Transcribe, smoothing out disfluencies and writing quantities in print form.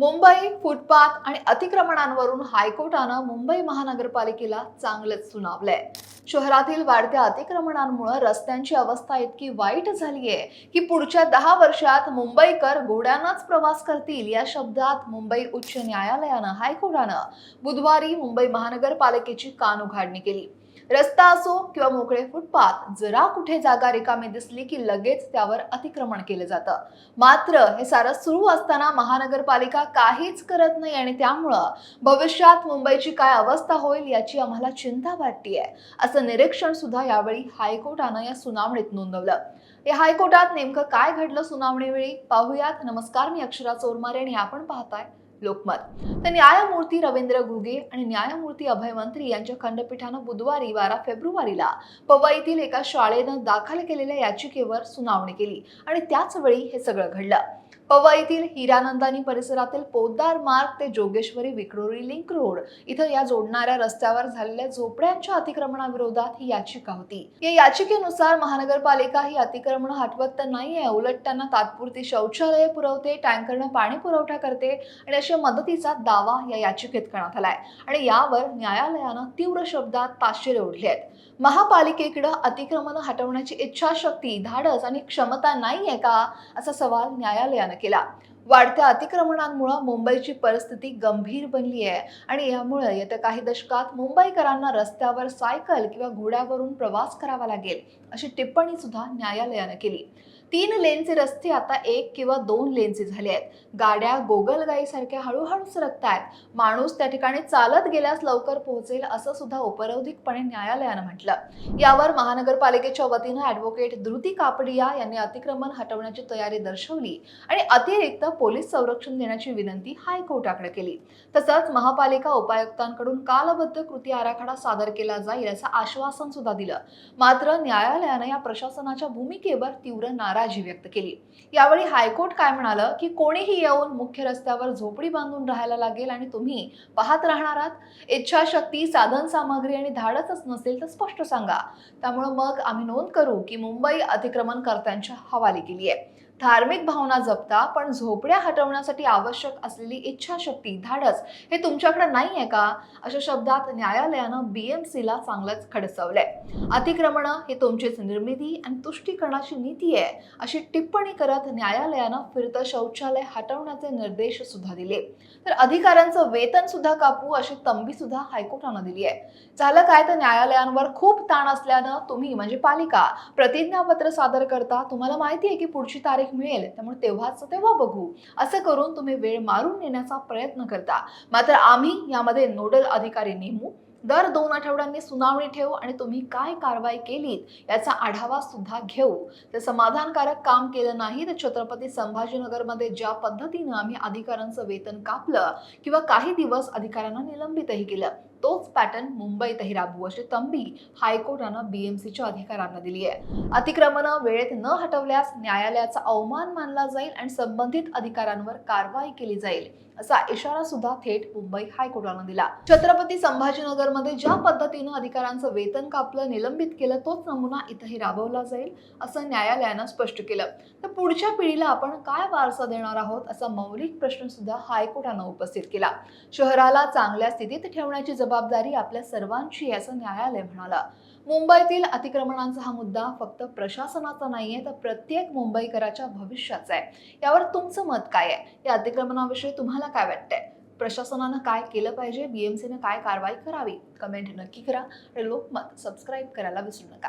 Mumbai footpath आणि अतिक्रमणांवरून हायकोर्टानं मुंबई महानगरपालिकेला चांगलंच सुनावलंय। शहरातील वाढत्या अतिक्रमणांमुळे रस्त्यांची अवस्था इतकी वाईट झालीये की पुढच्या 10 वर्षात मुंबईकर घोड्यानंच प्रवास करतील या शब्दात मुंबई उच्च न्यायालयानं हायकोर्टानं बुधवारी मुंबई महानगरपालिकेची कानउघाडणी केली। रस्ता असो किंवा मोकळे फुटपाथ, जरा कुठे जागा रिकामी दिसली की लगेच त्यावर अतिक्रमण केलं जातं। मात्र हे सारं सुरू असताना महानगरपालिका काहीच करत नाही आणि त्यामुळं भविष्यात मुंबईची काय अवस्था होईल याची आम्हाला चिंता वाटतेय, असं निरीक्षण सुद्धा यावेळी हायकोर्टानं या सुनावणीत नोंदवलं। या हायकोर्टात नेमकं काय घडलं सुनावणीवेळी पाहूयात। नमस्कार, मी अक्षरा चोरमारे आणि आपण पाहताय लोकमत। तर न्यायमूर्ती रवींद्र घुगे आणि न्यायमूर्ती अभय मंत्री यांच्या खंडपीठानं बुधवारी 12 फेब्रुवारीला पवईतील एका शाळेनं दाखल केलेल्या याचिकेवर सुनावणी केली आणि त्याच वेळी हे सगळं घडलं। पवईतील हिरानंदानी परिसरातील पोद्दार मार्ग ते जोगेश्वरी विक्रोळी लिंक रोड इथं या जोडणाऱ्या रस्त्यावर झालेल्या झोपड्यांच्या अतिक्रमणाविरोधात ही याचिका होती। या याचिकेनुसार महानगरपालिका ही अतिक्रमण हटवत तर नाहीये, उलट त्यांना तात्पुरती शौचालये पुरवते, टँकरनं पाणी पुरवठा करते आणि अशा मदतीचा दावा या याचिकेत करण्यात आलाय आणि यावर न्यायालयानं तीव्र शब्दात ताशेरे ओढले आहेत। महापालिकेकडे अतिक्रमण हटवण्याची इच्छाशक्ती, धाडस आणि क्षमता नाहीये का, असा सवाल न्यायालयानं केला। वाढत्या अतिक्रमणांमुळे मुंबईची परिस्थिती गंभीर बनली आहे आणि यामुळे येत्या काही दशकात मुंबईकरांना रस्त्यावर सायकल किंवा घोड्यावरून प्रवास करावा लागेल, अशी टिप्पणी सुद्धा न्यायालयानं केली। 3 लेनचे रस्ते आता 1 किंवा 2 लेनचे झाले आहेत। गाड्या गोगलगाईसारख्या हळूहळू सरकतायत। माणूस त्या ठिकाणी चालत गेल्यास लवकर पोहोचेल, असं सुद्धा उपरोधिकपणे न्यायालयानं म्हटलं। यावर महानगरपालिकेच्या वतीनं ॲडव्होकेट धृती कापडिया यांनी अतिक्रमण हटवण्याची तयारी दर्शवली आणि अतिरिक्त पोलीस संरक्षण देण्याची विनंती हायकोर्टाकडे केली। तसंच महापालिका उपायुक्तांकडून कालबद्ध कृती आराखडा सादर केला जाईल असं आश्वासन सुद्धा दिलं। मात्र न्यायालयानं या प्रशासनाच्या भूमिकेवर तीव्र नाराजी व्यक्त केली। यावेळी हायकोर्ट काय म्हणालं की कोणीही येऊन मुख्य रस्त्यावर झोपडी बांधून राहायला लागेल आणि तुम्ही पाहत राहणार आहात। इच्छाशक्ती, साधन सामग्री आणि धाडसच नसेल तर स्पष्ट सांगा, त्यामुळे मग आम्ही नोंद करू की मुंबई अतिक्रमणकर्त्यांच्या हवाली केली आहे। धार्मिक भावना जपता पण झोपड्या हटवण्यासाठी आवश्यक असलेली इच्छाशक्ती, धाडस हे तुमच्याकडे नाहीये का, अशा शब्दात न्यायालयानं बीएमसीला चांगलंच खडसवलंय। अतिक्रमण हे तुमचीच निर्मिती आणि तुष्टीकरणाची नीती आहे, अशी टिप्पणी करत न्यायालयानं फिरतं शौचालय हटवण्याचे निर्देश सुद्धा दिले। तर अधिकाऱ्यांचं वेतन सुद्धा कापू, अशी तंबी सुद्धा हायकोर्टानं दिली आहे। झालं काय, तर न्यायालयांवर खूप ताण असल्यानं तुम्ही म्हणजे पालिका प्रतिज्ञापत्र सादर करता। तुम्हाला माहिती आहे की पुढची तारीख मिळेल, त्यामुळे तेव्हा बघू असं करून तुम्ही वेळ मारून नेण्याचा प्रयत्न करता। मात्र आम्ही यामध्ये नोडल अधिकारी नेमू, दर 2 आठवड्यांनी सुनावणी ठेवू आणि तुम्ही काय कारवाई केलीत याचा आढावा सुद्धा घेऊ। तर समाधानकारक काम केलं नाही तर छत्रपती संभाजीनगरमध्ये ज्या पद्धतीनं आम्ही अधिकाऱ्यांचं वेतन कापलं किंवा काही दिवस अधिकाऱ्यांना निलंबितही केलं, तोच पॅटर्न मुंबईतही राबवू, अशी तंबी हायकोर्टानं बीएमसीच्या अधिकाऱ्यांना दिली आहे। अतिक्रमण वेळेत न हटवल्यास न्यायालयाचा अवमान मानला जाईल आणि संबंधित अधिकाऱ्यांवर कारवाई केली जाईल, असा इशारा सुद्धा थेट मुंबई हायकोर्टानं दिला। छत्रपती संभाजीनगरमध्ये ज्या पद्धतीनं अधिकाऱ्यांचं वेतन कापलं, निलंबित केलं, तोच नमुना इथंही राबवला जाईल, असं न्यायालयानं स्पष्ट केलं। तर पुढच्या पिढीला आपण काय वारसा देणार आहोत, असा मौलिक प्रश्न सुद्धा हायकोर्टानं उपस्थित केला। शहराला चांगल्या स्थितीत ठेवण्याची जबाबदारी आपल्या सर्वांची आहे, असं न्यायालय म्हणालं। मुंबईतील अतिक्रमणांचा हा मुद्दा फक्त प्रशासनाचा नाहीये, तर प्रत्येक मुंबईकराच्या भविष्याचा आहे। यावर तुमचं मत काय आहे? या अतिक्रमणाविषयी तुम्हाला काय वाटतंय? प्रशासनानं काय केलं पाहिजे? बीएमसीने काय कारवाई करावी? कमेंट नक्की करा आणि लोकमत सबस्क्राईब करायला विसरू नका।